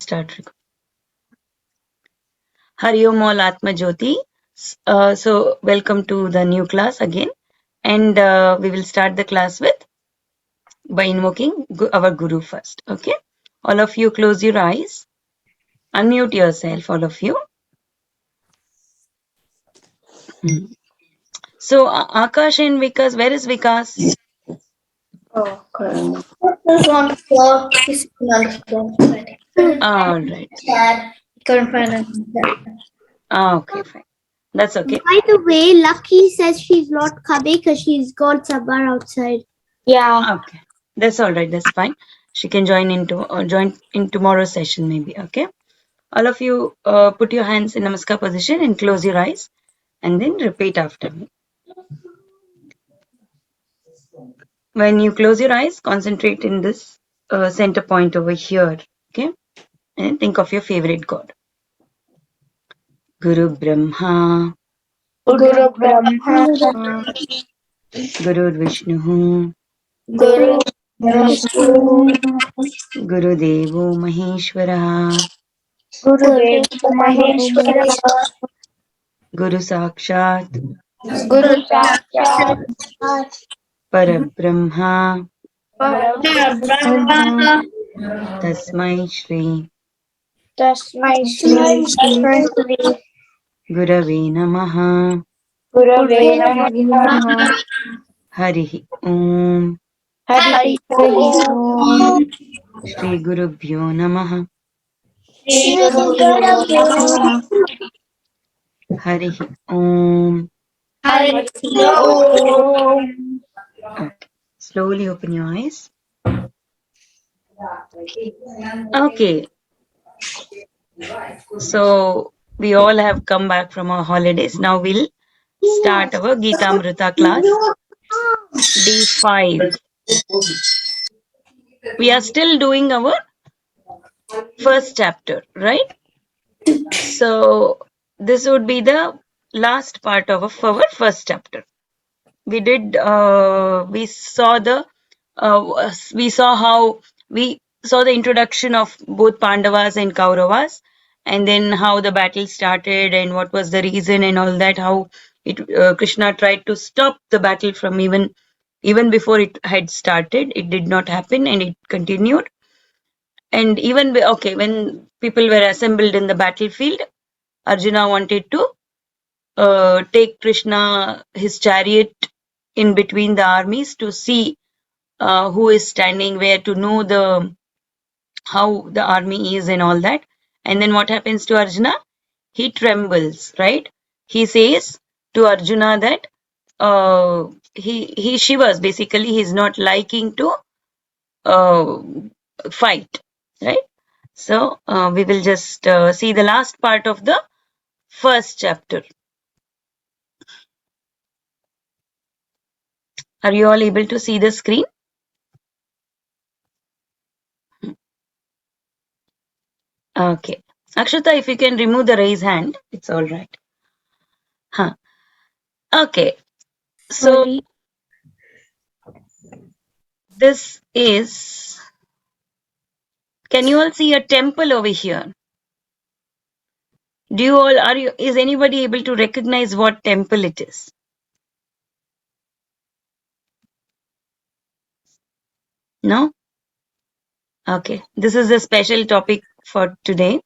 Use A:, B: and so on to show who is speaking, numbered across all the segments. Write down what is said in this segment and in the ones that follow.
A: Start. Hari Om all Atma Jyoti. So welcome to the new class again, and we will start the class with by invoking our Guru first. Okay, all of you close your eyes, unmute yourself, all of you. So Akash and Vikas, where is Vikas?
B: Oh, correct. There's on the floor. He's sitting on the floor.
A: All right.
B: Couldn't find him.
A: Okay, fine. That's okay.
C: By the way, Lucky says she's not coming because she's got Sabar outside.
B: Yeah.
A: Okay, that's all right. That's fine. She can join in tomorrow's session maybe. Okay. All of you put your hands in Namaskar position and close your eyes and then repeat after me. When you close your eyes, concentrate in this center point over here. Okay. And think of your favorite God. Guru Brahma,
B: Guru Brahma,
A: Guru Vishnu,
B: Guru Vishnu,
A: Guru Devo Maheshwara,
B: Guru Maheshwara,
A: Guru Sakshat,
B: Guru Sakshat,
A: Parabrahma,
B: Brahma,
A: Tasmai Shri,
B: Tasmai Shri,
A: Gurave Namaha,
B: Gurave Namaha,
A: Hari Om,
B: Hari Om,
A: Shri Gurubhyo Namaha,
B: Shri Guru Namaha,
A: Hari Om.
B: Hari Om.
A: Okay. Slowly open your eyes. Okay. So we all have come back from our holidays. Now we'll start our GiTAAMRUTha class. Day5. We are still doing our first chapter, right? So this would be the last part of our first chapter. We did. We saw how we saw the introduction of both Pandavas and Kauravas, and then how the battle started and what was the reason and all that. How Krishna tried to stop the battle from even before it had started. It did not happen, and it continued. And even when people were assembled in the battlefield, Arjuna wanted to take Krishna, his chariot, in between the armies to see who is standing where, to know how the army is and all that. And then what happens to Arjuna? He trembles, right? He says to Arjuna that he shivers. Basically, he's not liking to fight, right? So we will just see the last part of the first chapter. Are you all able to see the screen? Okay. Akshata, if you can remove the raise hand, it's all right. Huh. Okay. So
C: Sorry.
A: this is, can you all see a temple over here? Is anybody able to recognize what temple it is? No? Okay. This is a special topic for today.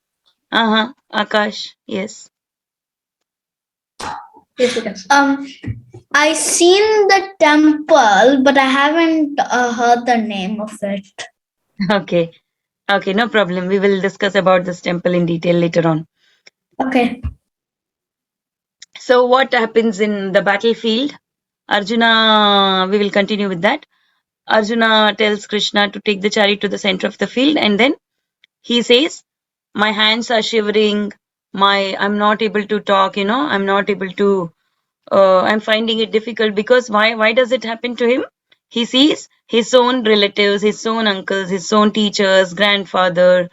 A: Akash, yes.
B: I seen the temple, but I haven't heard the name of it.
A: Okay. Okay, no problem. We will discuss about this temple in detail later on.
B: Okay.
A: So what happens in the battlefield? Arjuna, we will continue with that. Arjuna tells Krishna to take the chariot to the center of the field, and then he says, my hands are shivering, I'm not able to talk, I'm not able to, I'm finding it difficult, because why does it happen to him? He sees his own relatives, his own uncles, his own teachers, grandfather,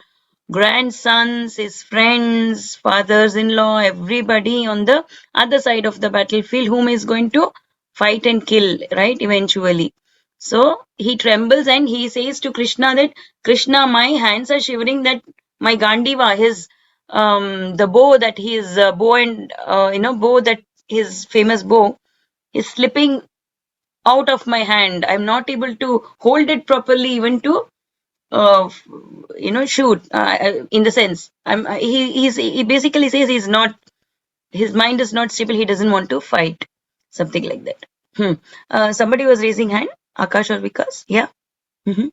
A: grandsons, his friends, fathers-in-law, everybody on the other side of the battlefield whom is going to fight and kill, right, eventually. So he trembles and he says to Krishna that, Krishna, my hands are shivering, that My Gandiva, his the bow that his bow and bow that his famous bow is slipping out of my hand. I'm not able to hold it properly, even to shoot. In the sense, he basically says he's not. His mind is not stable. He doesn't want to fight. Something like that. Somebody was raising hand. Akash or Vikas? Yeah. Mm-hmm.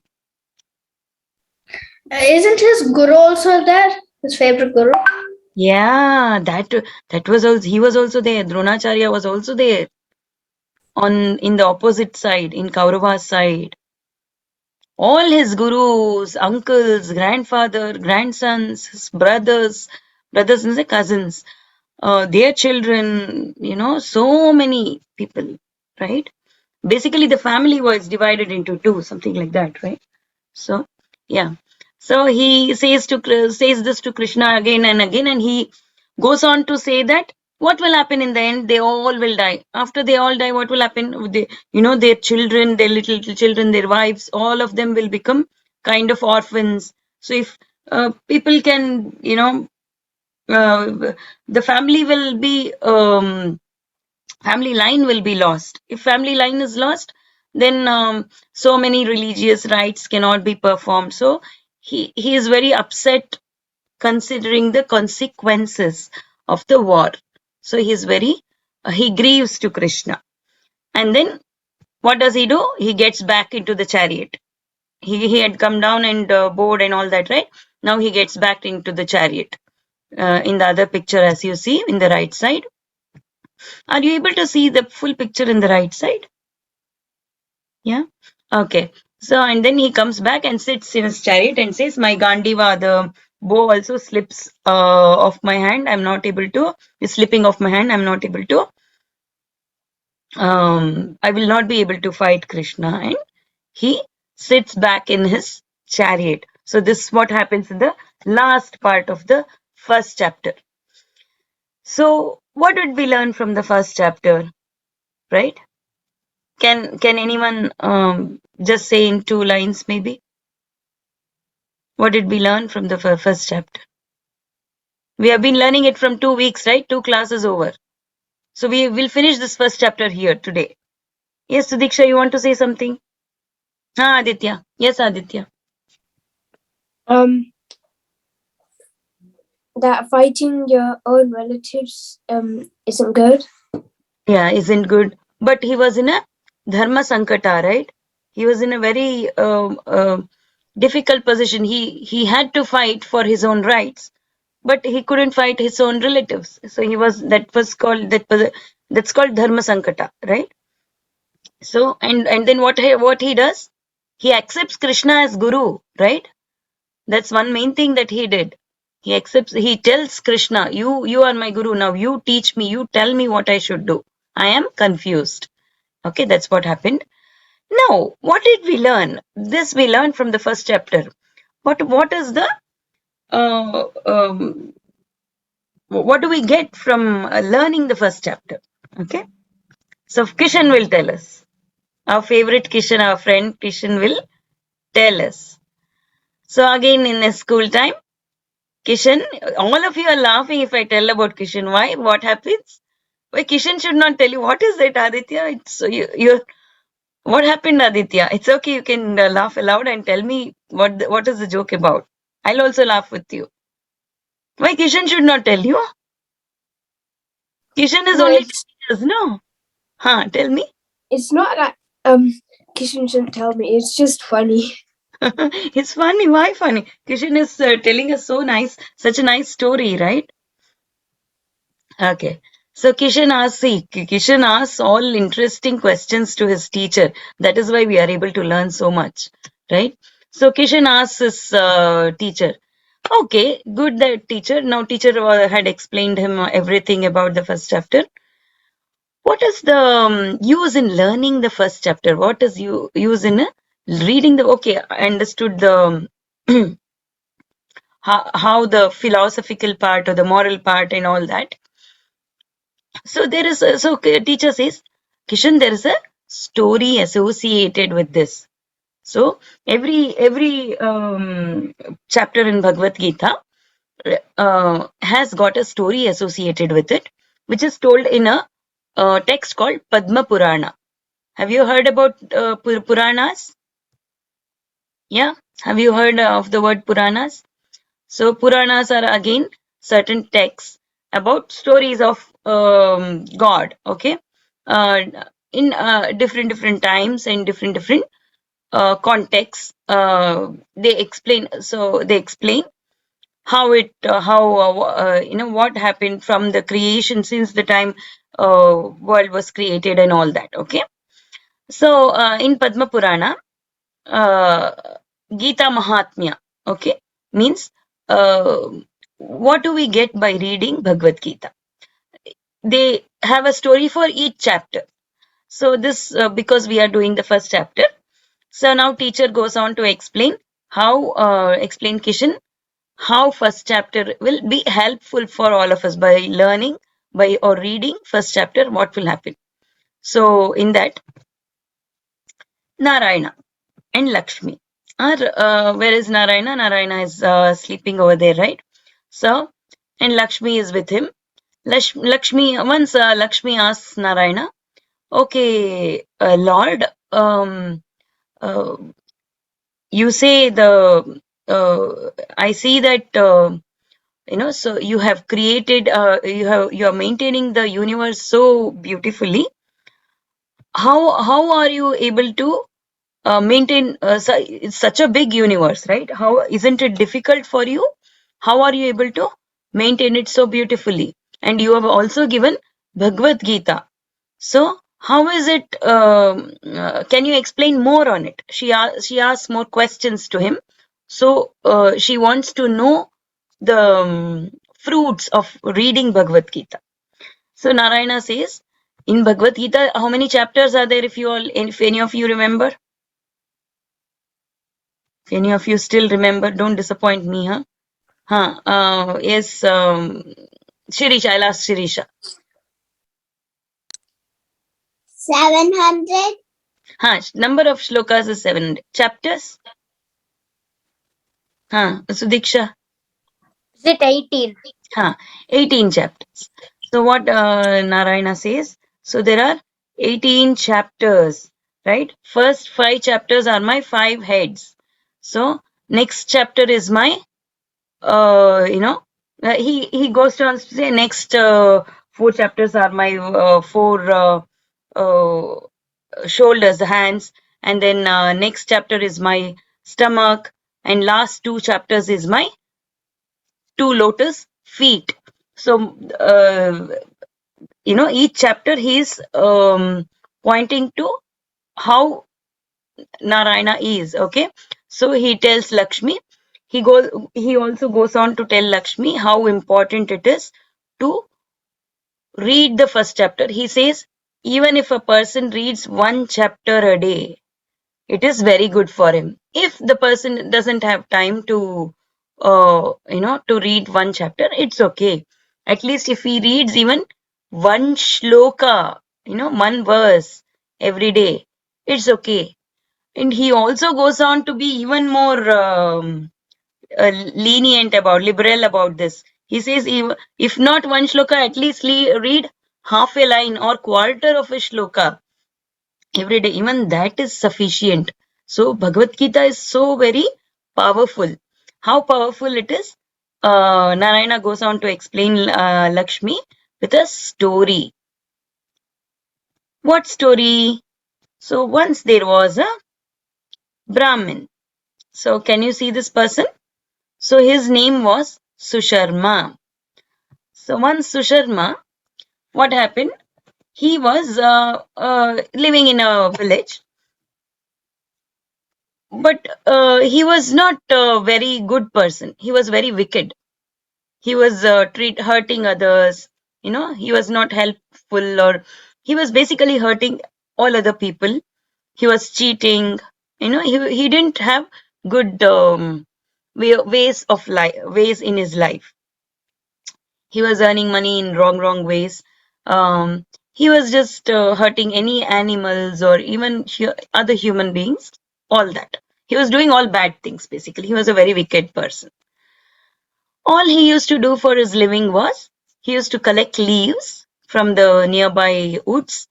B: Isn't his guru also there? His favorite guru?
A: Yeah, that was also, he was also there. Dronacharya was also there in the opposite side, in Kaurava's side. All his gurus, uncles, grandfather, grandsons, his brothers and his cousins, their children, so many people, right? Basically, the family was divided into two, something like that, right? So, yeah. So he says this to Krishna again and again, and he goes on to say that what will happen in the end? They all will die. After they all die, what will happen? Their children, their little children, their wives, all of them will become kind of orphans. So if people can, the family will be family line will be lost. If family line is lost, then so many religious rites cannot be performed. So he is very upset considering the consequences of the war. So he is very he grieves to Krishna. And then what does he do? He gets back into the chariot. He had come down and bowed and all that, right? Now he gets back into the chariot. In the other picture, as you see in the right side. Are you able to see the full picture in the right side? Yeah. Okay. So, and then he comes back and sits in his chariot and says, my Gandiva, the bow also slips off my hand. I'm not able to, is slipping off my hand. I'm not able to, I will not be able to fight Krishna. And he sits back in his chariot. So this is what happens in the last part of the first chapter. So what did we learn from the first chapter? Right? Can anyone just say in 2 lines maybe? What did we learn from the first chapter? We have been learning it from 2 weeks, right? 2 classes over. So we will finish this first chapter here today. Yes, Sudiksha, you want to say something? Aditya. Yes, Aditya.
D: That fighting your own relatives isn't good.
A: Yeah, isn't good. But he was in a dharma sankata, right? He was in a very difficult position. He had to fight for his own rights, but he couldn't fight his own relatives. So that's called dharma sankata, right? So and then what he does? He accepts Krishna as guru, right? That's one main thing that he did. He tells Krishna, you are my guru, now you teach me, you tell me what I should do. I am confused. Okay, that's what happened. Now, what did we learn? This we learned from the first chapter. What is the what do we get from learning the first chapter? Okay, so Kishan will tell us. Our favorite Kishan, our friend Kishan will tell us. So again in a school time, Kishan, all of you are laughing if I tell about Kishan. Why? What happens? Why Kishan should not tell you? What is it, Aditya? It's you. What happened, Aditya? It's okay. You can laugh aloud and tell me what is the joke about. I'll also laugh with you. Why Kishan should not tell you? Kishan is
D: No,
A: only 10 years, no? Tell me.
D: It's not that Kishan shouldn't tell me. It's just funny.
A: It's funny. Why funny? Kishan is telling us such a nice story, right? Okay. So Kishan asks all interesting questions to his teacher. That is why we are able to learn so much, right? So Kishan asks his teacher, okay, good that teacher. Now teacher had explained him everything about the first chapter. What is the use in learning the first chapter? What is use in reading the, okay, I understood the how the philosophical part or the moral part and all that. So there is teacher says, Kishan, there is a story associated with this. So every chapter in Bhagavad Gita has got a story associated with it, which is told in a text called Padma Purana. Have you heard about Puranas? Yeah, have you heard of the word Puranas? So Puranas are again certain texts about stories of God. Okay, uh, in different times and different contexts, they explain. So they explain how it what happened from the creation, since the time world was created and all that. Okay, so in Padma Purana, uh, Gita Mahatmya, okay, means uh, what do we get by reading Bhagavad Gita? They have a story for each chapter. So this because we are doing the first chapter, so now teacher goes on to explain explain Kishan how first chapter will be helpful for all of us by learning by or reading first chapter, what will happen. So in that, Narayana and Lakshmi are where is Narayana? Narayana is sleeping over there, right? So and Lakshmi is with him. Lakshmi once Lakshmi asks Narayana, okay, Lord, uh, you say the I see that so you have created you are maintaining the universe so beautifully. How are you able to maintain it's such a big universe, right? How isn't it difficult for you? How are you able to maintain it so beautifully? And you have also given Bhagavad Gita. So how is it? Can you explain more on it? She asks more questions to him. So she wants to know the fruits of reading Bhagavad Gita. So Narayana says, in Bhagavad Gita, how many chapters are there? If any of you remember, if any of you still remember, don't disappoint me, huh? Yes, Shirisha, I'll ask Shirisha.
C: 700.
A: Number of shlokas is 700. Chapters? Sudiksha?
D: Is it 18?
A: 18 chapters. So what Narayana says, so there are 18 chapters, right? First 5 chapters are my 5 heads. So next chapter is my, he goes on to say next 4 chapters are my 4 shoulders, hands, and then next chapter is my stomach, and last 2 chapters is my 2 lotus feet. So, each chapter he's pointing to how Narayana is. Okay, so he tells Lakshmi. He also goes on to tell Lakshmi how important it is to read the first chapter. He says, even if a person reads 1 chapter a day, it is very good for him. If the person doesn't have time to to read 1 chapter, it's okay. At least if he reads even 1 shloka, 1 verse every day, it's okay. And he also goes on to be even more liberal about this. He says, if not 1 shloka, at least read half a line or quarter of a shloka every day. Even that is sufficient. So Bhagavad Gita is so very powerful. How powerful it is? Narayana goes on to explain Lakshmi with a story. What story? So once there was a Brahmin. So can you see this person? So his name was Susharma. So once Susharma, what happened? He was living in a village, but he was not a very good person. He was very wicked. He was hurting others. He was not helpful, or he was basically hurting all other people. He was cheating. He didn't have good ways in his life. He was earning money in wrong ways. He was just hurting any animals or even other human beings all that. He was doing all bad things, basically. He was a very wicked person. All he used to do for his living was he used to collect leaves from the nearby woods,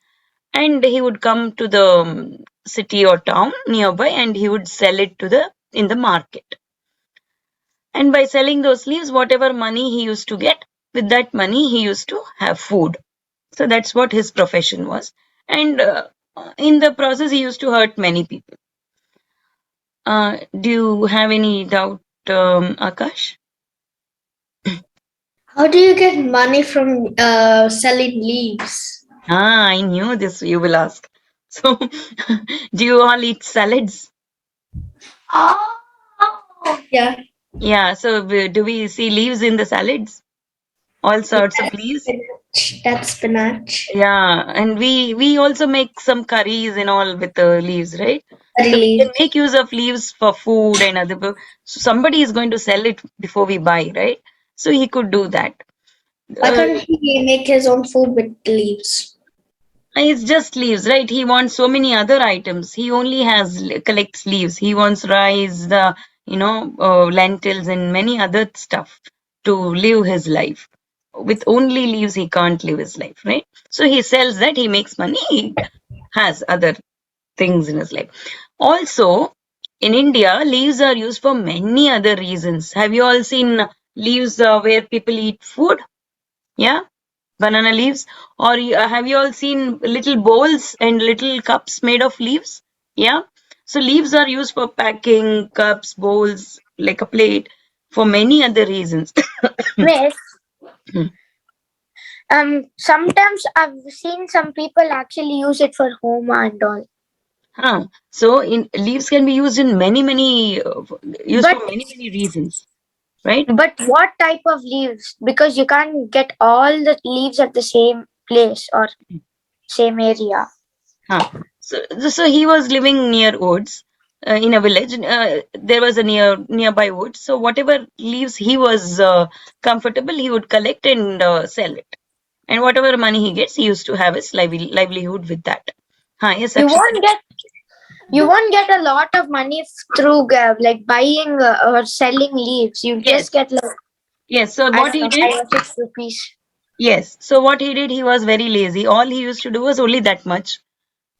A: and he would come to the city or town nearby, and he would sell it in the market. And by selling those leaves, whatever money he used to get, with that money he used to have food. So that's what his profession was. And in the process, he used to hurt many people. Do you have any doubt, Akash?
B: How do you get money from selling leaves?
A: I knew this you will ask. So, do you all eat salads?
B: Oh, yeah.
A: Yeah, so do we see leaves in the salads? All sorts of leaves?
B: Spinach. That's spinach.
A: Yeah, and we also make some curries and all with the leaves, right?
B: Curry
A: So we can
B: leaf.
A: make use of leaves for food and other. So somebody is going to sell it before we buy, right? So he could do that.
B: Why can't he make his own food with leaves?
A: It's just leaves, right? He wants so many other items. He only collects leaves. He wants rice, the lentils, and many other stuff to live his life. With only leaves, he can't live his life, right? So he sells that. He makes money. He has other things in his life. Also, in India, leaves are used for many other reasons. Have you all seen leaves where people eat food? Yeah, banana leaves. Or have you all seen little bowls and little cups made of leaves? Yeah. So leaves are used for packing cups, bowls, like a plate, for many other reasons.
C: Miss,
A: Hmm.
C: sometimes I've seen some people actually use it for home and all.
A: So leaves can be used in many used
C: But
A: for many reasons, right?
C: but what type of leaves? Because you can't get all the leaves at the same place or same area.
A: Huh. So he was living near woods in a village. There was a nearby woods. So whatever leaves he was comfortable, he would collect and sell it. And whatever money he gets, he used to have his livelihood with that. Yes,
C: You
A: Akshita.
C: won't get a lot of money through like buying or selling leaves. You
A: Yes,
C: just get like
A: yes. So
C: I
A: what
C: don't
A: he
C: know
A: did,
C: 5 or 6 rupees.
A: yes. So what he did, he was very lazy. All he used to do was only that much.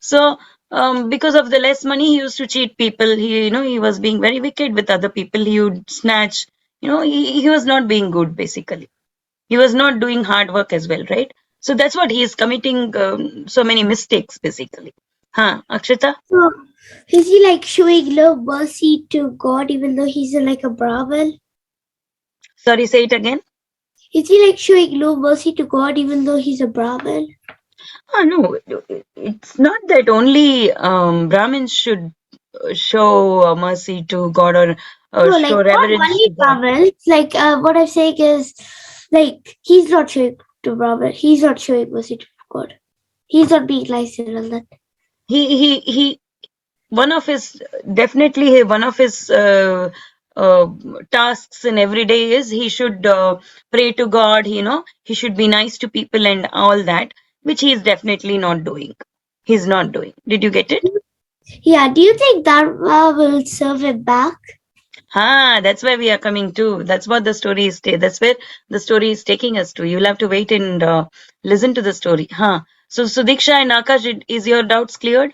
A: So, because of the less money, he used to cheat people. He was being very wicked with other people. He would snatch. He was not being good, basically. He was not doing hard work as well, right? So that's what he is committing so many mistakes, basically. Akshita?
C: So, is he like showing love mercy to God even though he's like a Brahmin?
A: Sorry, say it again.
C: Is he like showing love mercy to God even though he's a Brahmin?
A: No, it's not that only Brahmins should show mercy to God or
C: No, like
A: show
C: not
A: reverence
C: only
A: to God.
C: Brahmins. Like what I'm saying is, like he's not showing to Brahmin. He's not showing mercy to God. He's not being nice and all that.
A: He one of his one of his uh, tasks in every day is he should pray to God. He should be nice to people and all that, which he is definitely not doing. He's not doing. Did you get it?
C: Yeah, do you think that will serve him back?
A: That's where we are coming to. That's what the story is. That's where the story is taking us to. You'll have to wait and listen to the story. So Diksha and Akash, is your doubts cleared?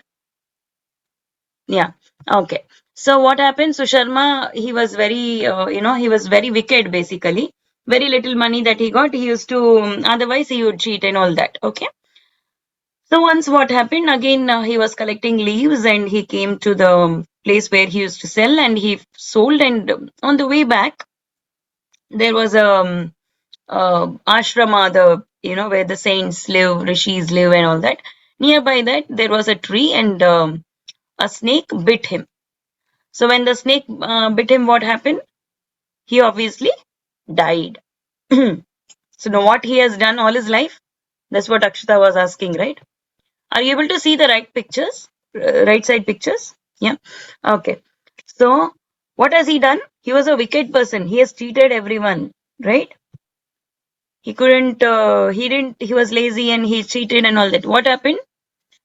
A: Yeah. Okay. So what happened? So Sharma, he was very, he was very wicked basically. Very little money that he got, he used to, otherwise he would cheat and all that. Okay. So once what happened, again, he was collecting leaves and he came to the place where he used to sell and he sold. And on the way back, there was a ashrama, where the saints live, rishis live and all that. Nearby that, there was a tree and a snake bit him. So when the snake bit him, what happened? He obviously died. So now what he has done all his life? That's what Akshita was asking, right? Are you able to see the right pictures? Right side pictures? Yeah. Okay. So what has he done? He was a wicked person. He has cheated everyone, right? He couldn't, he was lazy and he cheated and all that. What happened?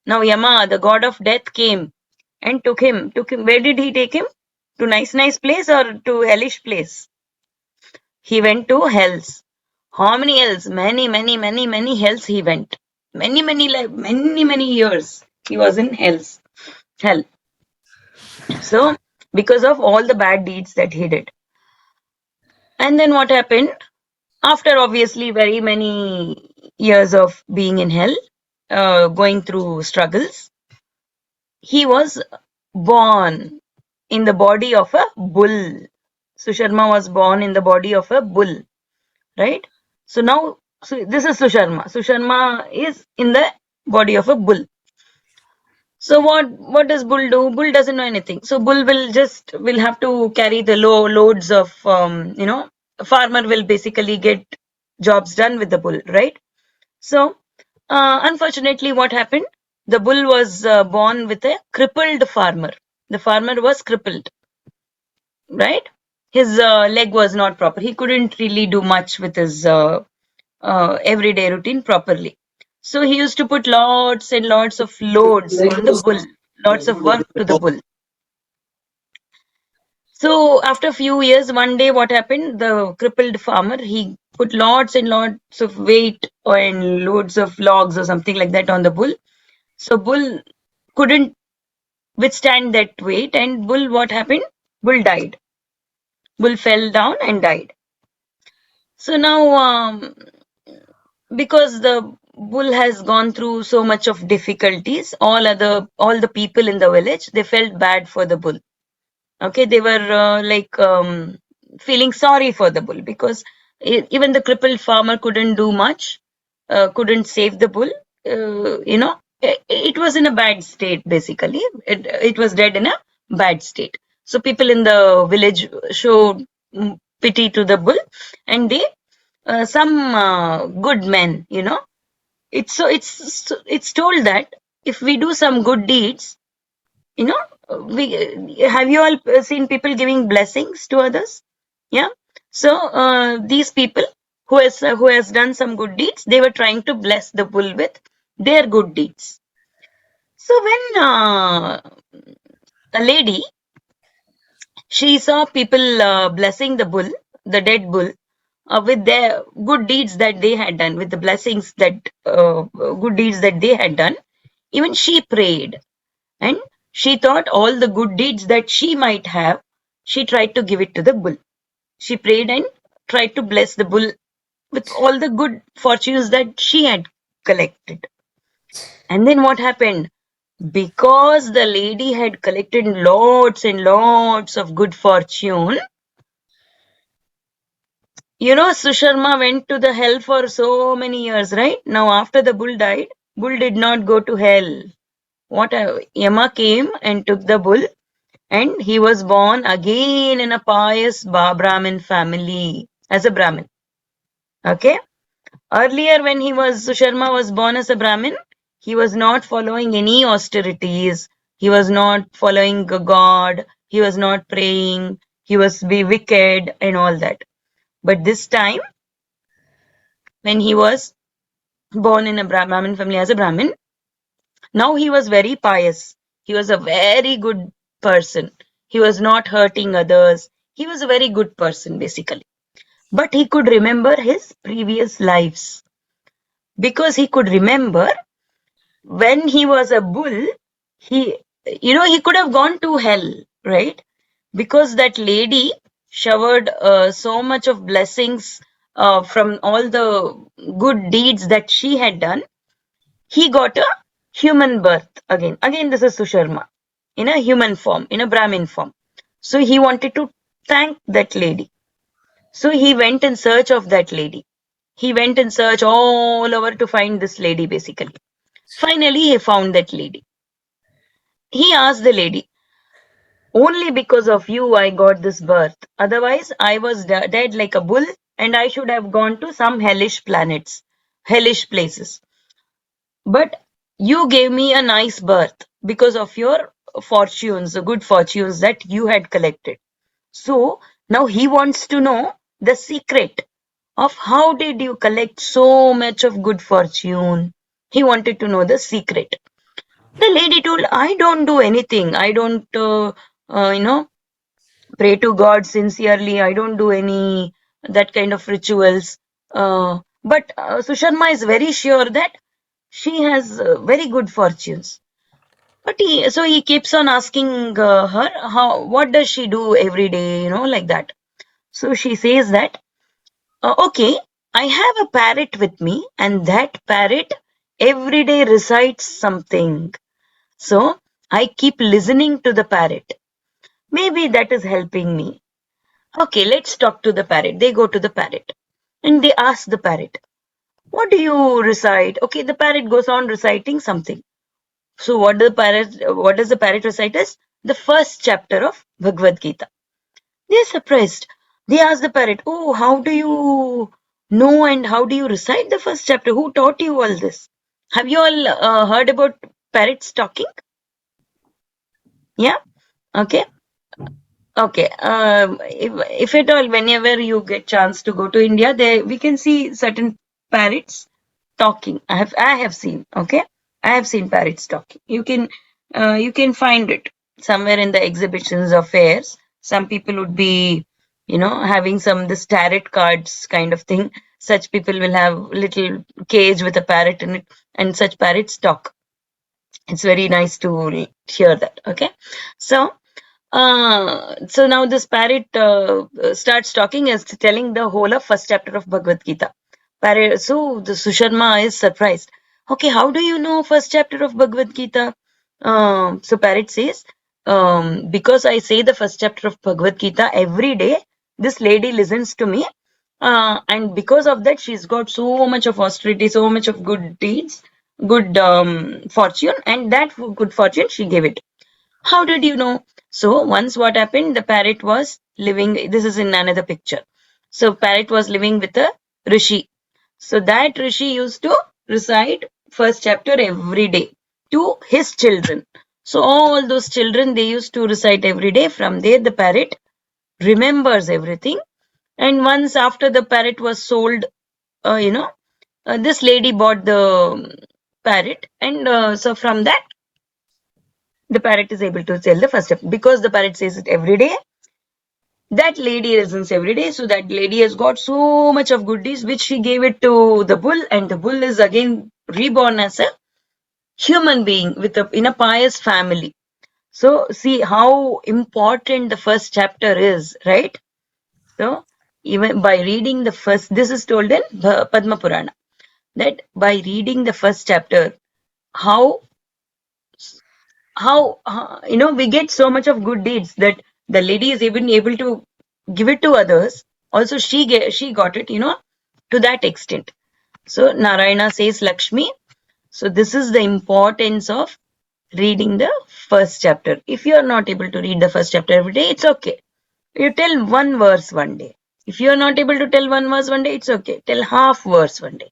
A: Now Yama, the god of death, came and took him. Where did he take him? To nice place or to hellish place? He went to hells. How many hells? Many hells he went. Many years he was in hell. So, because of all the bad deeds that he did. And then what happened? After obviously very many years of being in hell, going through struggles, he was born in the body of a bull. Susharma was born in the body of a bull, right? So now, this is Susharma. Susharma is in the body of a bull. So what does bull do? Bull doesn't know anything. So bull will have to carry the loads of farmer will basically get jobs done with the bull, right? So unfortunately, what happened? The bull was born with a crippled farmer. The farmer was crippled, right? His leg was not proper. He couldn't really do much with his everyday routine properly. So he used to put lots and lots of loads on the bull, lots of work to the bull. So after a few years, one day what happened? The crippled farmer, he put lots and lots of weight and loads of logs or something like that on the bull. So bull couldn't withstand that weight, and bull, what happened? Bull died. Bull fell down and died. So now, because the bull has gone through so much of difficulties, all the people in the village, they felt bad for the bull. Okay, they were feeling sorry for the bull, because even the crippled farmer couldn't do much, couldn't save the bull. It was in a bad state, basically. It was dead in a bad state. So people in the village showed pity to the bull, and they some good men, it's told that if we do some good deeds, we have you all seen people giving blessings to others? Yeah. So these people who has done some good deeds, they were trying to bless the bull with their good deeds. So when a lady, she saw people blessing the bull, the dead bull, with their good deeds that they had done, with the blessings that good deeds that they had done, even she prayed, and she thought all the good deeds that she might have, she tried to give it to the bull. She prayed and tried to bless the bull with all the good fortunes that she had collected. And then what happened? Because the lady had collected lots and lots of good fortune, Susharma went to the hell for so many years, right? Now, after the bull died, bull did not go to hell. Yama came and took the bull, and he was born again in a pious Brahmin family as a Brahmin. Okay? Earlier, when Susharma was born as a Brahmin, he was not following any austerities. He was not following God. He was not praying. He was wicked and all that. But this time, when he was born in a Brahmin family as a Brahmin, now he was very pious. He was a very good person. He was not hurting others. He was a very good person, basically. But he could remember his previous lives. Because he could remember when he was a bull, he could have gone to hell, right? Because that lady showered so much of blessings from all the good deeds that she had done. He got a human birth again. Again, this is Susharma in a human form, in a Brahmin form. So he wanted to thank that lady. So he went in search of that lady. He went in search all over to find this lady, basically. Finally, he found that lady. He asked the lady, only because of you I got this birth. Otherwise, I was dead like a bull, and I should have gone to some hellish planets, hellish places. But you gave me a nice birth because of your fortunes, the good fortunes that you had collected. So now he wants to know the secret of how did you collect so much of good fortune. He wanted to know the secret. The lady told, I don't do anything. I don't, pray to God sincerely. I don't do any that kind of rituals. But Susharma is very sure that she has very good fortunes. But he keeps on asking her, what does she do every day, like that. So she says that, okay, I have a parrot with me, and that parrot every day recites something. So I keep listening to the parrot. Maybe that is helping me. Okay, let's talk to the parrot. They go to the parrot and they ask the parrot, what do you recite? Okay, the parrot goes on reciting something. So what does the parrot recite as? The first chapter of Bhagavad Gita. They are surprised. They ask the parrot, oh, how do you know and how do you recite the first chapter? Who taught you all this? Have you all heard about parrots talking? Yeah? Okay. Okay. If at all, whenever you get chance to go to India, there we can see certain parrots talking. I have seen. Okay, I have seen parrots talking. You can find it somewhere in the exhibitions or fairs. Some people would be, having some this tarot cards kind of thing. Such people will have little cage with a parrot in it, and such parrots talk. It's very nice to hear that. Okay, so now this parrot starts talking as telling the whole of first chapter of Bhagavad Gita. So the Susharma is surprised. Okay, how do you know first chapter of Bhagavad Gita? So parrot says, because I say the first chapter of Bhagavad Gita every day, this lady listens to me. And because of that, she's got so much of austerity, so much of good deeds, good fortune, and that good fortune she gave it. How did you know? So once what happened, the parrot was living, this is in another picture. So parrot was living with a rishi. So that rishi used to recite first chapter every day to his children. So all those children, they used to recite every day. From there, the parrot remembers everything. And once after the parrot was sold, this lady bought the parrot. And so from that, the parrot is able to tell the first step because the parrot says it every day. That lady listens every day, so that lady has got so much of goodies which she gave it to the bull, and the bull is again reborn as a human being in a pious family. So see how important the first chapter is, right? So even by reading the first, this is told in Padma Purana, that by reading the first chapter, how we get so much of good deeds that the lady is even able to give it to others. Also she got it, to that extent. So Narayana says Lakshmi. So this is the importance of reading the first chapter. If you are not able to read the first chapter every day, it's okay. You tell one verse one day. If you are not able to tell one verse one day, it's okay. Tell half verse one day.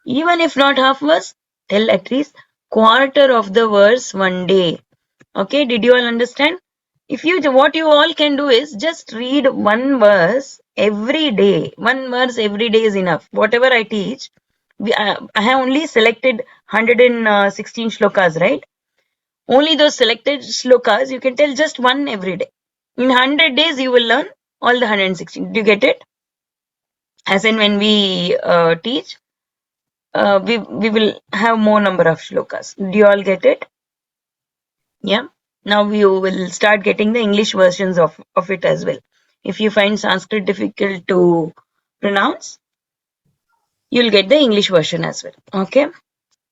A: Even if not half verse, tell at least quarter of the verse one day. Okay, did you all understand? What you all can do is just read one verse every day. One verse every day is enough. Whatever I teach, I have only selected 116 shlokas, right? Only those selected shlokas, you can tell just one every day. In 100 days, you will learn all the 116. Do you get it? As in when we teach, we will have more number of shlokas. Do you all get it? Yeah. Now you will start getting the English versions of it as well. If you find Sanskrit difficult to pronounce, you'll get the English version as well. Okay.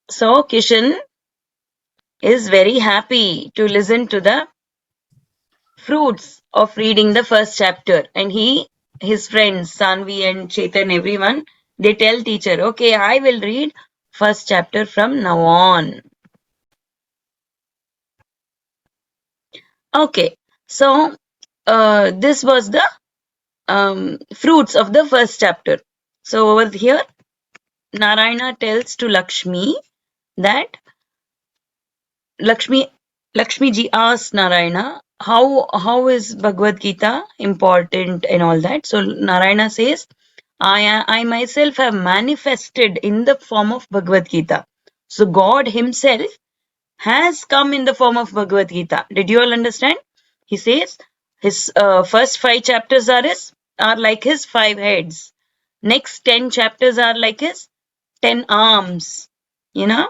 A: So Kishan is very happy to listen to the fruits of reading the first chapter, and his friends Sanvi and Chetan, everyone, they tell teacher, okay, I will read first chapter from now on. Okay, so this was the fruits of the first chapter. So over here, Narayana tells to Lakshmi that Lakshmi ji asks Narayana, how is Bhagavad Gita important and all that. So Narayana says, I myself have manifested in the form of Bhagavad Gita. So God himself has come in the form of Bhagavad Gita. Did you all understand? He says his first 5 chapters are like his 5 heads. Next 10 chapters are like his 10 arms. You know?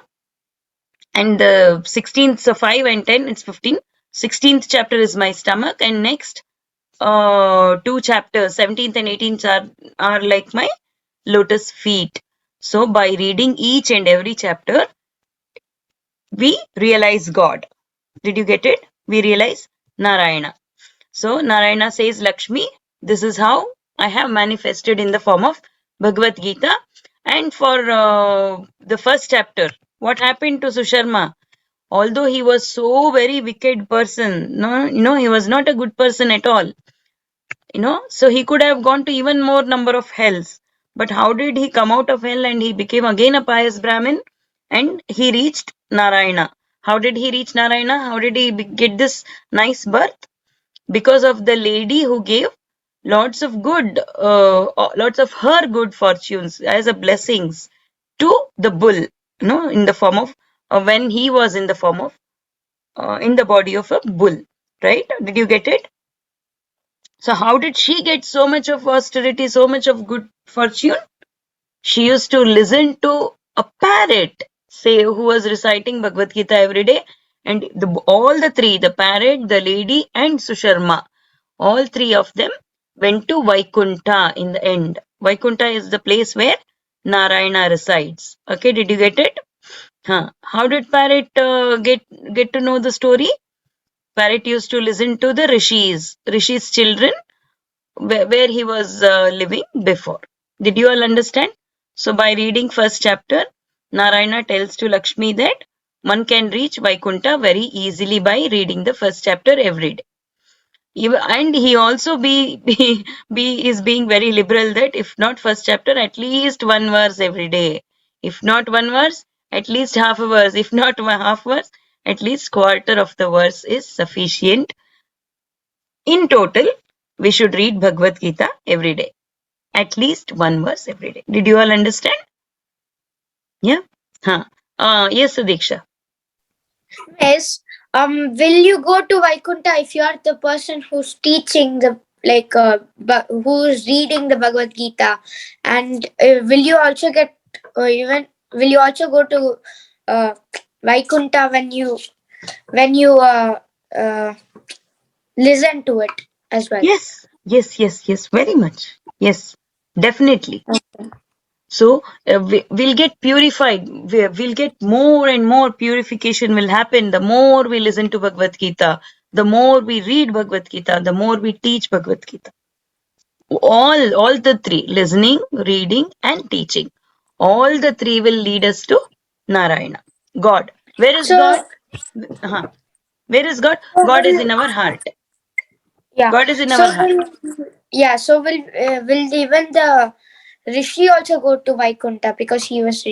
A: And the 16th, so 5 and 10, it's 15. 16th chapter is my stomach, and next 2 chapters, 17th and 18th, are like my lotus feet. So by reading each and every chapter, we realize God. Did you get it? We realize Narayana. So Narayana says, Lakshmi, this is how I have manifested in the form of Bhagavad Gita. And for the first chapter, what happened to Susharma? Although he was so very wicked person, no, he was not a good person at all. So he could have gone to even more number of hells. But how did he come out of hell and he became again a pious Brahmin and he reached Narayana? How did he reach Narayana? How did he get this nice birth? Because of the lady who gave lots of lots of her good fortunes as a blessings to the bull, in the form of, when he was in the form of, in the body of a bull, right? Did you get it? So how did she get so much of austerity, so much of good fortune? She used to listen to a parrot say who was reciting Bhagavad Gita every day, and all the three, the parrot, the lady, and Susharma, all three of them went to Vaikunta in the end. Vaikunta is the place where Narayana resides. Okay, did you get it? How did parrot get to know the story? Parrot used to listen to the rishis' children, where he was living before. Did you all understand? So by reading first chapter, Narayana tells to Lakshmi that one can reach Vaikunta very easily by reading the first chapter every day. And he also is being very liberal that if not first chapter, at least one verse every day. If not one verse, at least half a verse. If not half verse, at least quarter of the verse is sufficient. In total, we should read Bhagavad Gita every day. At least one verse every day. Did you all understand? Yeah? Yes, Sudiksha.
D: Miss, will you go to Vaikunta if you are the person who's teaching the who's reading the Bhagavad Gita, and will you also will you also go to Vaikunta when you listen to it as well?
A: Yes, very much. Yes, definitely.
D: Okay.
A: So we'll get purified. We'll get more and more purification will happen. The more we listen to Bhagavad Gita, the more we read Bhagavad Gita, the more we teach Bhagavad Gita. All the three, listening, reading, and teaching. All the three will lead us to Narayana. God. Where is
D: So
A: God? Where is God? God is in our heart.
D: yeah.
A: God is in
D: So
A: our heart.
D: so will even the Rishi also go to Vaikunta because he was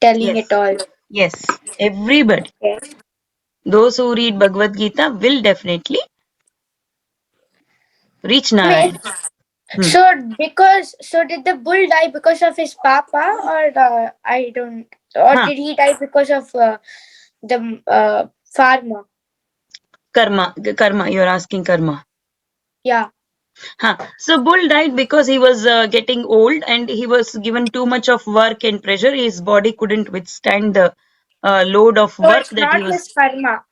D: telling
A: Yes.
D: it all?
A: Yes. Everybody.
D: Okay.
A: Those who read Bhagavad Gita will definitely reach
D: Miss,
A: Narayana.
D: so did the bull die because of his papa, or I don't, or
A: Huh.
D: did he die because of the farmer?
A: Karma. You're asking karma.
D: Yeah.
A: So Bull died because he was getting old and he was given too much of work and pressure. His body couldn't withstand the load of
D: So
A: work
D: it's
A: that he
D: not
A: was.
D: his karma.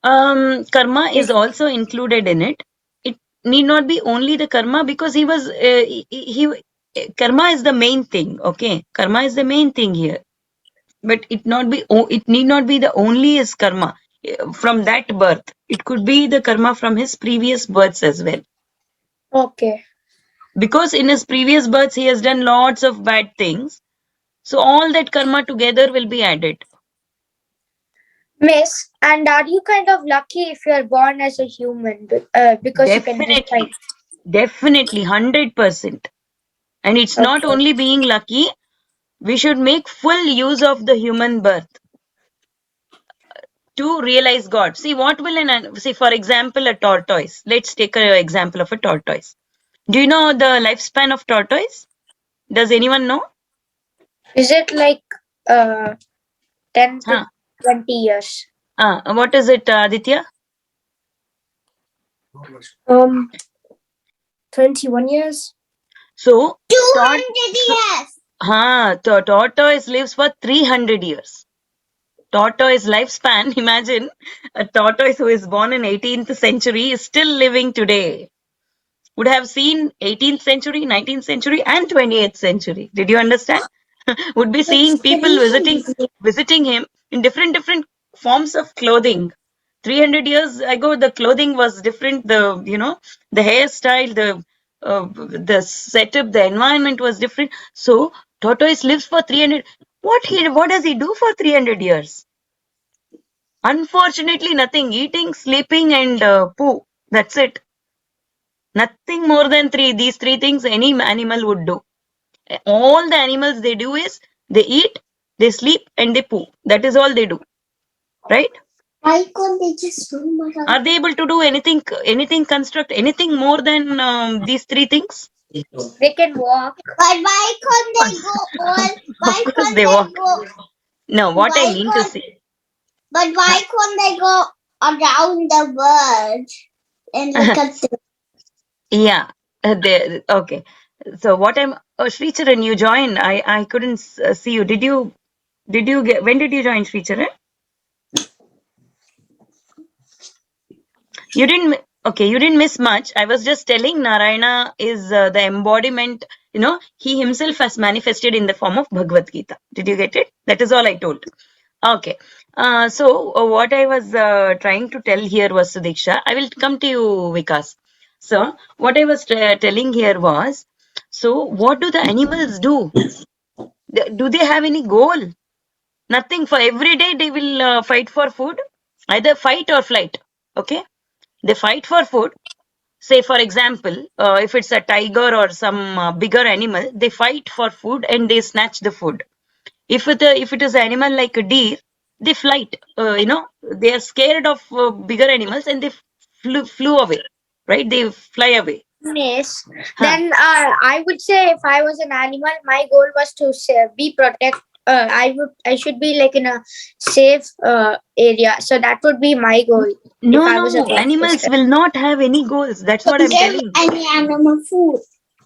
A: Karma is
D: It's
A: also included in it. It need not be only the karma because he was karma is the main thing. Okay, karma is the main thing here. But it need not be the only his karma from that birth. It could be the karma from his previous births as well.
D: okay.
A: Because in his previous births he has done lots of bad things. So all that karma together will be added.
D: Miss, and are you kind of lucky if you are born as a human because you can recite?
A: Definitely 100%. And it's not
D: Okay.
A: only being lucky, we should make full use of the human birth to realize God. See, for example, a tortoise. Let's take an example of a tortoise. Do you know the lifespan of tortoise? Does anyone know?
D: Is it like uh 10 to
A: Huh.
D: 20 years.
A: What is it, Aditya?
D: 21 years.
A: So
B: 200 years.
A: Tortoise lives for 300 years. Tortoise lifespan, imagine a tortoise who is born in 18th century is still living today. Would have seen 18th century, 19th century and 20th century. Did you understand? Would be seeing people visiting him in different forms of clothing. 300 years ago the clothing was different, the hairstyle, the setup, the environment was different. So tortoise lives for 300. What does he do for 300 years? Unfortunately nothing. Eating, sleeping and poo. That's it. Nothing more than these three things any animal would do. All the animals they do is they eat, they sleep and they poo. That is all they do. Right?
B: Why can't they just roam around?
A: Are they able to do anything construct anything more than these three things?
D: They can walk.
B: But why can't they go all? Why
A: Of course
B: can't
A: they
B: they
A: walk.
B: go?
A: No, what I
B: Why
A: mean to
B: can't?
A: say.
B: But why can't they go around the world and look at them?
A: Yeah. Okay. So what I'm Sricharan, you joined. I couldn't see you. Did you get, when did you join, Sricharan? You didn't. Okay, you didn't miss much. I was just telling Narayana is the embodiment. He himself has manifested in the form of Bhagavad Gita. Did you get it? That is all I told. Okay. So what I was trying to tell here was, Sudiksha, I will come to you, Vikas. So what I was telling here was, so what do the animals do? Do they have any goal? Nothing. For every day they will fight for food, either fight or flight. Okay, they fight for food. Say for example, if it's a tiger or some bigger animal, they fight for food and they snatch the food. If it is an animal like a deer, they flight. They are scared of bigger animals and they flew away. Right? They fly away.
D: Yes.
A: Huh.
D: Then I would say if I was an animal, my goal was to be protect. I should be like in a safe area. So that would be my goal.
A: No,
D: if I was a
A: animals
D: broadcaster.
A: will not have any goals. That's what I'm
B: Give
A: telling.
B: any animal food.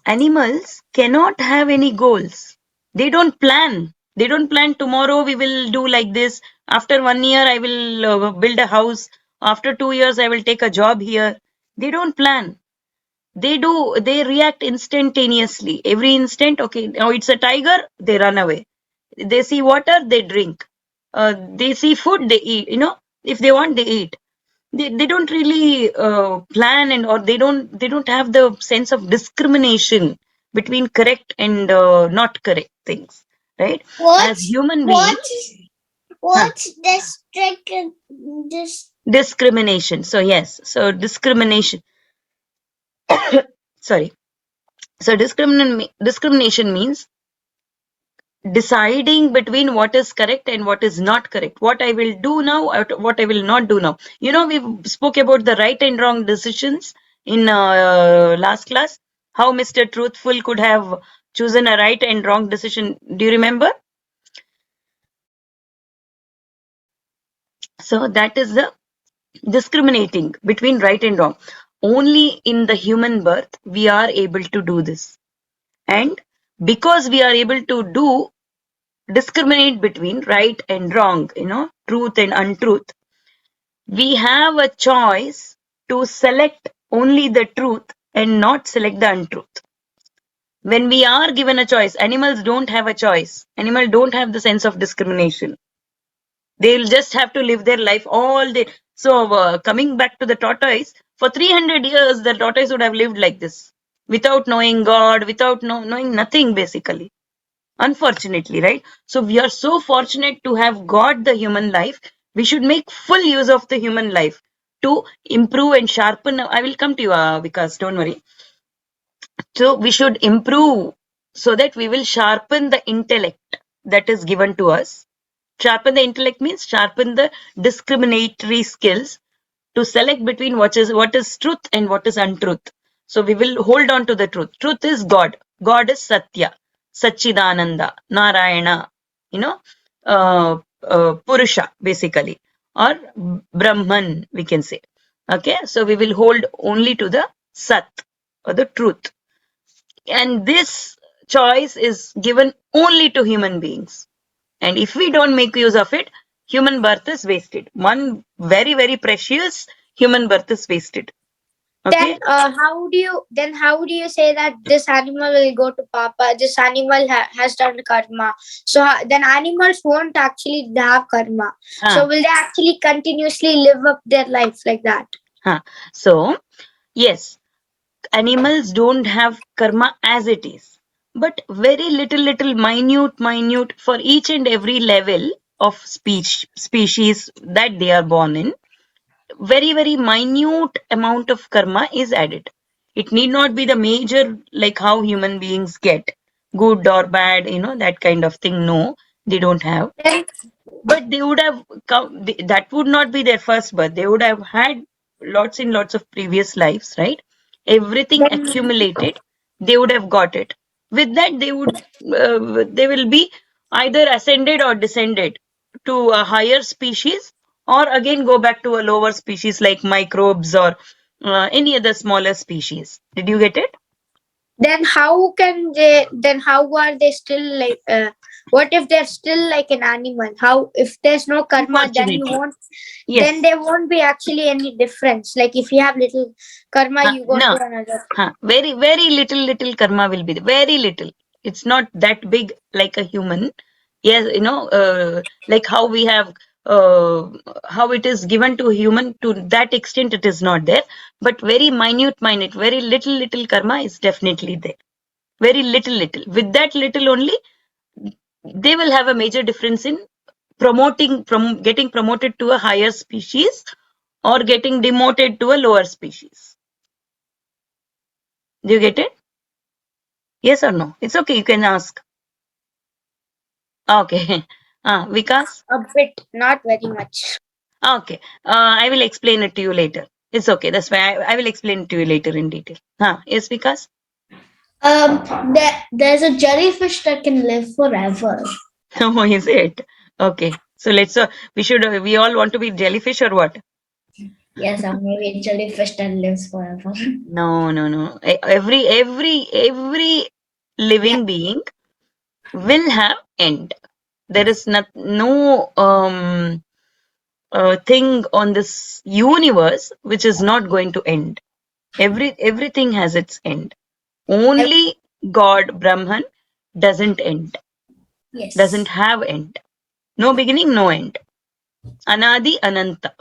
A: Animals cannot have any goals. They don't plan. They don't plan tomorrow we will do like this. After 1 year, I will build a house. After 2 years, I will take a job here. They don't plan. They react instantaneously. Every instant, okay, now it's a tiger, they run away. They see water, they drink. They see food, they eat. If they want, they eat. They don't really plan, or they don't have the sense of discrimination between correct and not correct things, right? As human beings,
B: What's this?
A: discrimination. So yes, so discrimination. Sorry. So discrimination means deciding between what is correct and what is not correct, what I will do now, what I will not do now. We spoke about the right and wrong decisions in last class, how Mr. Truthful could have chosen a right and wrong decision. Do you remember? So that is the discriminating between right and wrong. Only in the human birth we are able to do this, and because we are able to discriminate between right and wrong, truth and untruth, we have a choice to select only the truth and not select the untruth. When we are given a choice, animals don't have a choice. Animals don't have the sense of discrimination. They'll just have to live their life all day. So coming back to the tortoise, for 300 years, the tortoise would have lived like this, without knowing God, without knowing nothing basically. Unfortunately, right? So we are so fortunate to have got the human life. We should make full use of the human life to improve and sharpen. I will come to you, Vikas, don't worry. So we should improve so that we will sharpen the intellect that is given to us. Sharpen the intellect means sharpen the discriminatory skills to select between what is truth and what is untruth. So we will hold on to the truth. Truth is God. God is Satya, Satchidananda, Narayana, Purusha, basically, or Brahman, we can say. Okay, so we will hold only to the Sat, or the truth. And this choice is given only to human beings. And if we don't make use of it, human birth is wasted. One very, very precious human birth is wasted. Okay?
D: Then how do you say that this animal will go to Papa? This animal has done karma. So then animals won't actually have karma. So will they actually continuously live up their life like that?
A: So, yes, animals don't have karma as it is, but very little minute for each and every level of species that they are born in. Very minute amount of karma is added. It need not be the major, like how human beings get good or bad, that kind of thing. No, they don't have. But they would have come, that would not be their first birth. They would have had lots and lots of previous lives, right? Everything
D: Then
A: accumulated, they would have got it. With that, they will be either ascended or descended to a higher species, or again go back to a lower species like microbes or any other smaller species. Did you get it?
D: then how are they still like what if they're still like an animal? How if there's no karma, then you
A: Unfortunately,
D: won't
A: yes.
D: then there won't be actually any difference. Like if you have little karma, you go
A: No.
D: to another.
A: Very little karma will be there. Very little. It's not that big like a human. Yes, like how we have how it is given to a human, to that extent it is not there. But very minute, very little karma is definitely there. Very little. With that little only, they will have a major difference in getting promoted to a higher species or getting demoted to a lower species. Do you get it? Yes or no? It's okay. You can ask. Okay. Vikas?
D: A bit, not very much.
A: Okay. I will explain it to you later. It's okay. That's why I will explain it to you later in detail. Yes, Vikas?
B: There's a jellyfish that can live forever.
A: Oh, is it? Okay. So we all want to be jellyfish or what?
B: Yes, maybe a jellyfish that lives forever.
A: No. Every living being will have end. There is no thing on this universe which is not going to end. Everything has its end. Only God, Brahman, doesn't end.
B: Yes.
A: Doesn't have end. No beginning, no end. Anadi Ananta.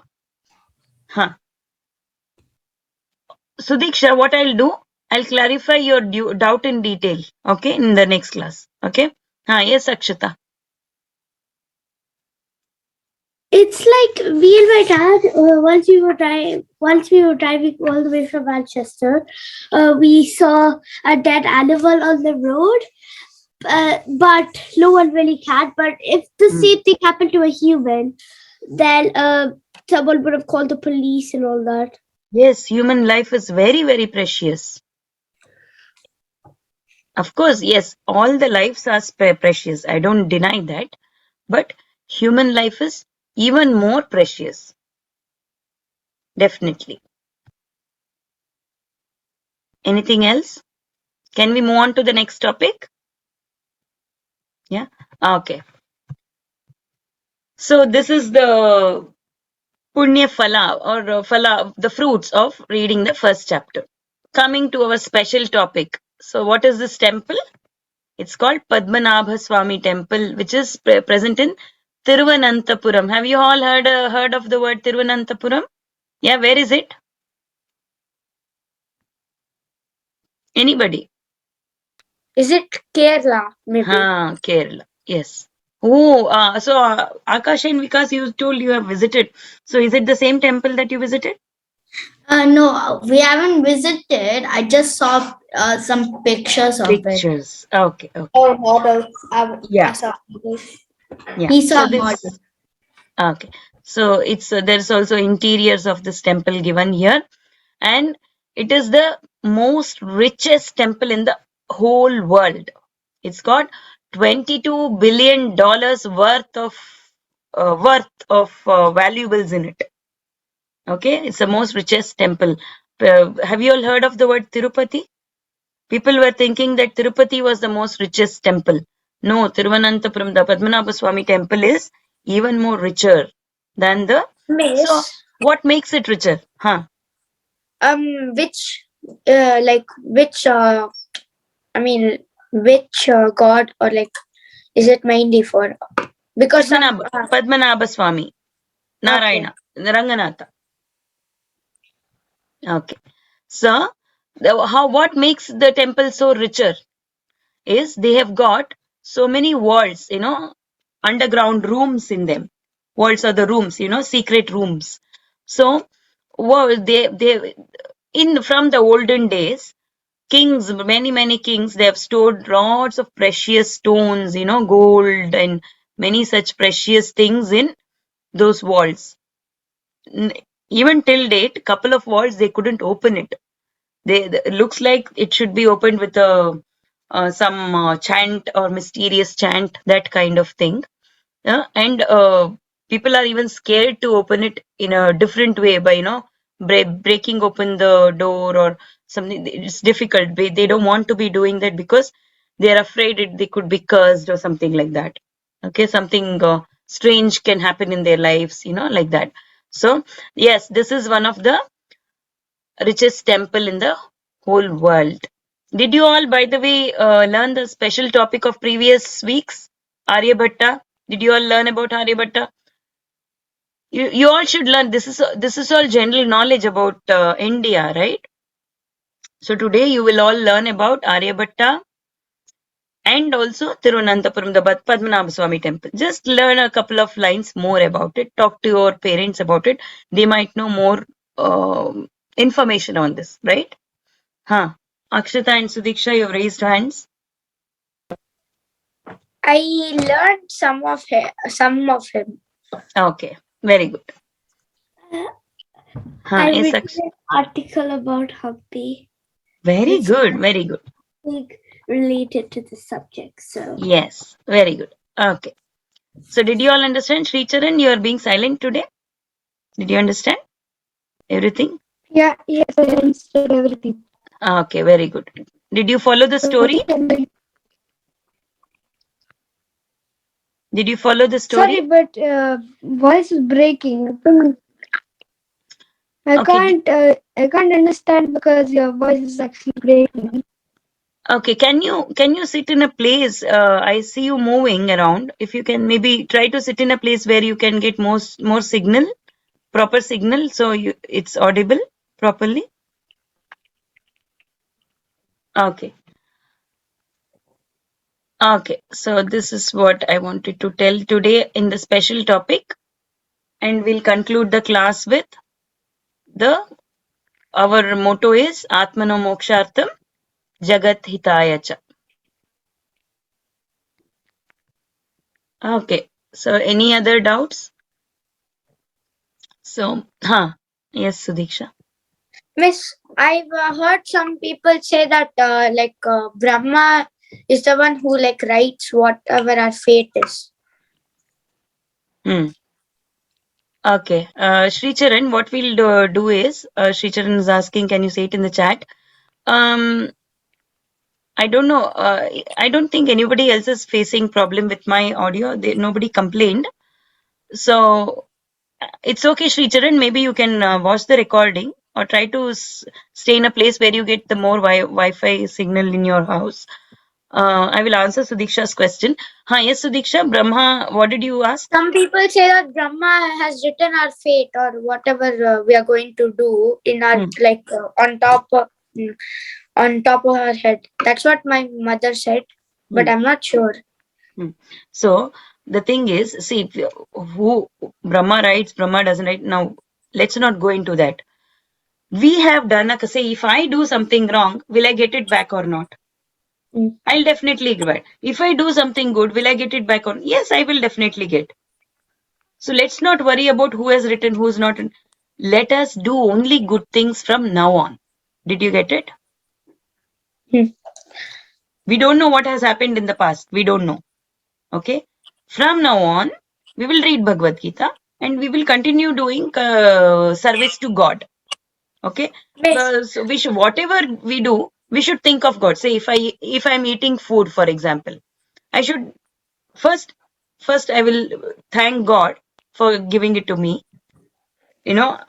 A: So Diksha, what I'll do, I'll clarify your doubt in detail, okay, in the next class. Okay? Yes, Akshata.
C: It's like me and my dad. Once we were driving all the way from Manchester, we saw a dead animal on the road, but no one really cared. But if the same thing happened to a human, then someone would have called the police and all that.
A: Yes, human life is very precious. Of course, yes, all the lives are precious. I don't deny that. But human life is even more precious. Definitely. Anything else? Can we move on to the next topic? Yeah. Okay. So this is the Punya Phala, or Phala, the fruits of reading the first chapter. Coming to our special topic. So what is this temple? It's called Padmanabha Swami Temple, which is present in Thiruvananthapuram. Have you all heard of the word Thiruvananthapuram? Yeah, where is it? Anybody?
D: Is it Kerala? Maybe.
A: Kerala. Yes. Oh, so Akash and Vikas, you told you have visited. So is it the same temple that you visited?
B: No, we haven't visited. I just saw some pictures of it.
A: Pictures. Okay.
B: Or models.
A: Yeah.
B: I saw models.
A: Yeah.
B: He saw
A: So
B: models.
A: okay. So it's there's also interiors of this temple given here, and it is the most richest temple in the whole world. It's got $22 billion worth of worth of valuables in it. Okay, it's the most richest temple. Have you all heard of the word Tirupati? People were thinking that Tirupati was the most richest temple. No, Thiruvananthapuram, the Padmanabha Swami temple is even more richer than the. So,
D: Miss,
A: what makes it richer? Huh?
D: which which I mean, which god, or like, is it mainly for? Because
A: Padmanabha Swami, Narayana,
D: okay.
A: Ranganatha. Okay. So, what makes the temple so richer is they have got so many vaults, underground rooms in them. Vaults are the rooms, secret rooms. So, they in from the olden days, kings, many kings, they have stored lots of precious stones, gold and many such precious things in those vaults. Even till date, couple of vaults they couldn't open it. It looks like it should be opened with a some chant or mysterious chant, that kind of thing. And people are even scared to open it in a different way by breaking open the door or something. It's difficult. They don't want to be doing that because they are afraid they could be cursed or something like that. Okay, something strange can happen in their lives, like that. So yes, this is one of the richest temple in the whole world. Did you all, by the way, learn the special topic of previous weeks? Aryabhatta. Did you all learn about Aryabhatta? You all should learn. This is all general knowledge about India, right? So today you will all learn about Aryabhatta and also Tirunantapuram, the Padmanabha Swami temple. Just learn a couple of lines more about it. Talk to your parents about it. They might know more information on this, right? Huh. Akshita and Sudiksha, you have raised hands.
D: I learned some of him.
A: Okay, very good.
C: I
A: Yes,
C: read an article about Hampi.
A: very
C: It's
A: good, very good.
C: related to the subject. So
A: Yes, very good. Okay. So did you all understand, Sri Charan? You are being silent today. Did you understand everything?
D: Yeah, yes, I understood everything.
A: Okay, very good. Did you follow the story? Did you follow the story?
D: Sorry, but voice is breaking.
A: Okay.
D: I can't understand because your voice is actually breaking.
A: Okay, can you sit in a place? I see you moving around. If you can maybe try to sit in a place where you can get more signal, proper signal, so it's audible properly. Okay. Okay, so this is what I wanted to tell today in the special topic, and we'll conclude the class with our motto is Atmano Mokshartham Jagat Hitaya Cha. Okay, so any other doubts? So, yes, Sudiksha.
D: Miss, I've heard some people say that Brahma is the one who like writes whatever our fate is.
A: Okay, Sri Charan, what we'll do is, Sri Charan is asking, can you say it in the chat? I don't know. I don't think anybody else is facing problem with my audio. Nobody complained. So it's okay, Sri Charan. Maybe you can watch the recording or try to stay in a place where you get the more Wi-Fi signal in your house. I will answer Sudiksha's question. Yes, Sudiksha, Brahma, what did you ask?
D: Some people say that Brahma has written our fate or whatever we are going to do in our on top of our head. That's what my mother said, but I'm not sure.
A: So the thing is, see, who Brahma writes, Brahma doesn't write. Now, let's not go into that. We have done say, if I do something wrong, will I get it back or not? I'll definitely get it. If I do something good, will I get it back or not? Yes, I will definitely get. So let's not worry about who has written, who's not. Let us do only good things from now on. Did you get it? We don't know what has happened in the past. We don't know. Okay. From now on, we will read Bhagavad Gita, and we will continue doing service to God. Okay. So we should, whatever we do, we should think of God. Say if I'm eating food, for example, I should first I will thank God for giving it to me. You know,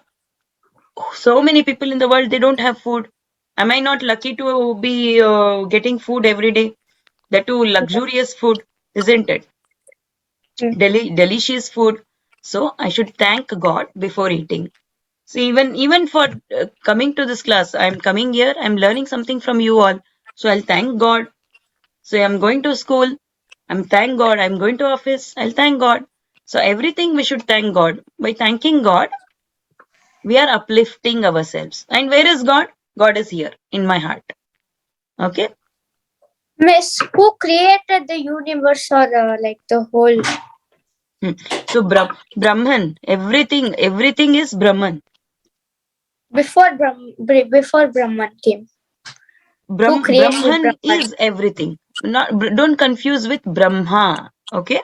A: so many people in the world, they don't have food. Am I not lucky to be getting food every day? That too luxurious food, isn't it? Delicious food. So I should thank God before eating. So even for coming to this class, I'm coming here, I'm learning something from you all, so I'll thank God. So I'm going to school, I'm thank God. I'm going to office, I'll thank God. So everything we should thank God. By thanking God, we are uplifting ourselves. And where is God? God is here in my heart. Okay.
D: Miss, who created the universe or like the whole?
A: So Brahman, everything is Brahman.
D: Before Brahman came. Who created
A: Brahman
D: Brahman?
A: is everything. Don't confuse with Brahma. Okay.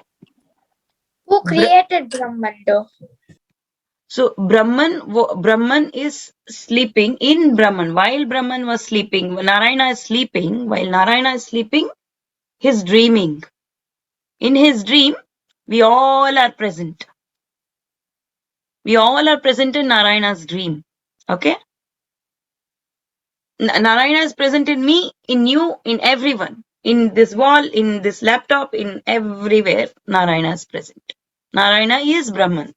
D: Who created Brahman though?
A: So Brahman is sleeping in Brahman. While Brahman was sleeping, Narayana is sleeping. While Narayana is sleeping, he's dreaming. In his dream, we all are present. We all are present in Narayana's dream. Okay? Narayana is present in me, in you, in everyone. In this wall, in this laptop, in everywhere, Narayana is present. Narayana is Brahman.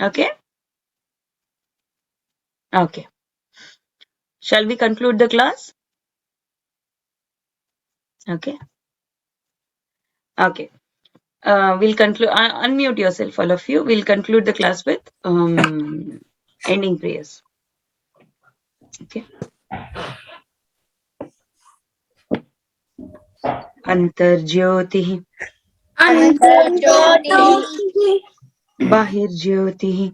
A: Okay? Okay. Shall we conclude the class? Okay. Okay. We'll conclude. Unmute yourself, all of you. We'll conclude the class with ending prayers. Okay. Antarjyoti, Bahirjyoti,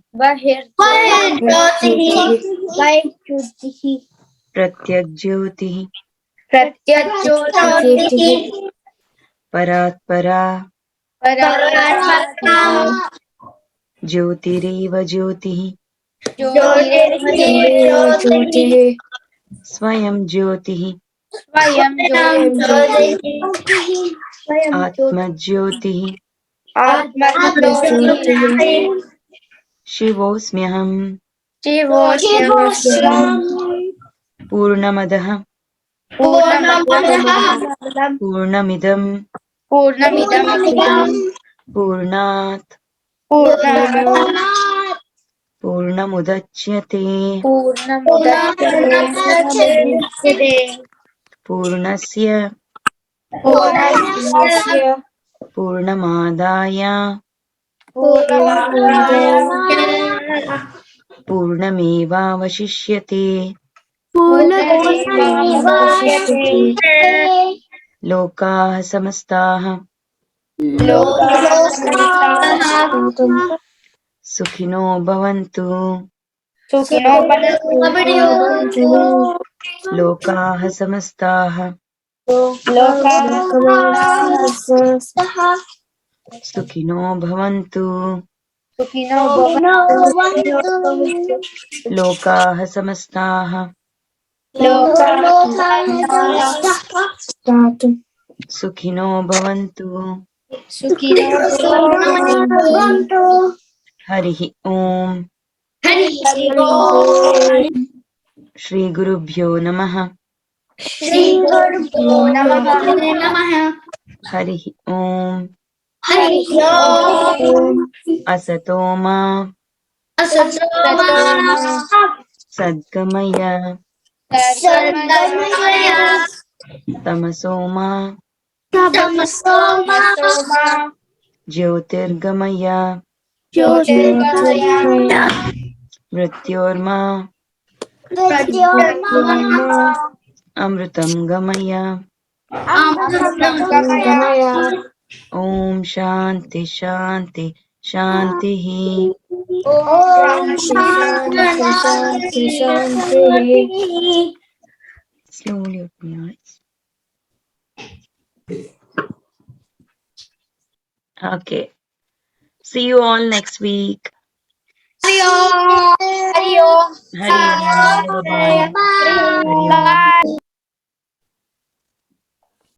A: Pratyakjyoti, Paratpara, Jyotireva Jyoti, Swayam Jyoti, Atma Jyoti, Shivosmyaham, Purnamadah, Purnamidam, Purnat, Purnamudachyate, Purnasya, Purnamadaya, Purnamevavashishyate, Lokaः Samastaः Sukhino Bhavantu, Lokaः Samastaः Sukhino Bhavantu, Lokaः Samastaः Sukhino Bhavantu. Harihi Om. Shri Gurubhyo Namaha. Harihi Om. Asatoma Sadgamaya Tamasoma Jyotirgamaya Mrityorma Amrutam Gamaya. Om Shanti Shanti Shantihi. Slowly open your eyes. Okay. See you all next week.
D: Hari Om. Hari Om.
A: Hari Om. Bye bye.
C: Bye.
A: Hari Om.
D: Bye.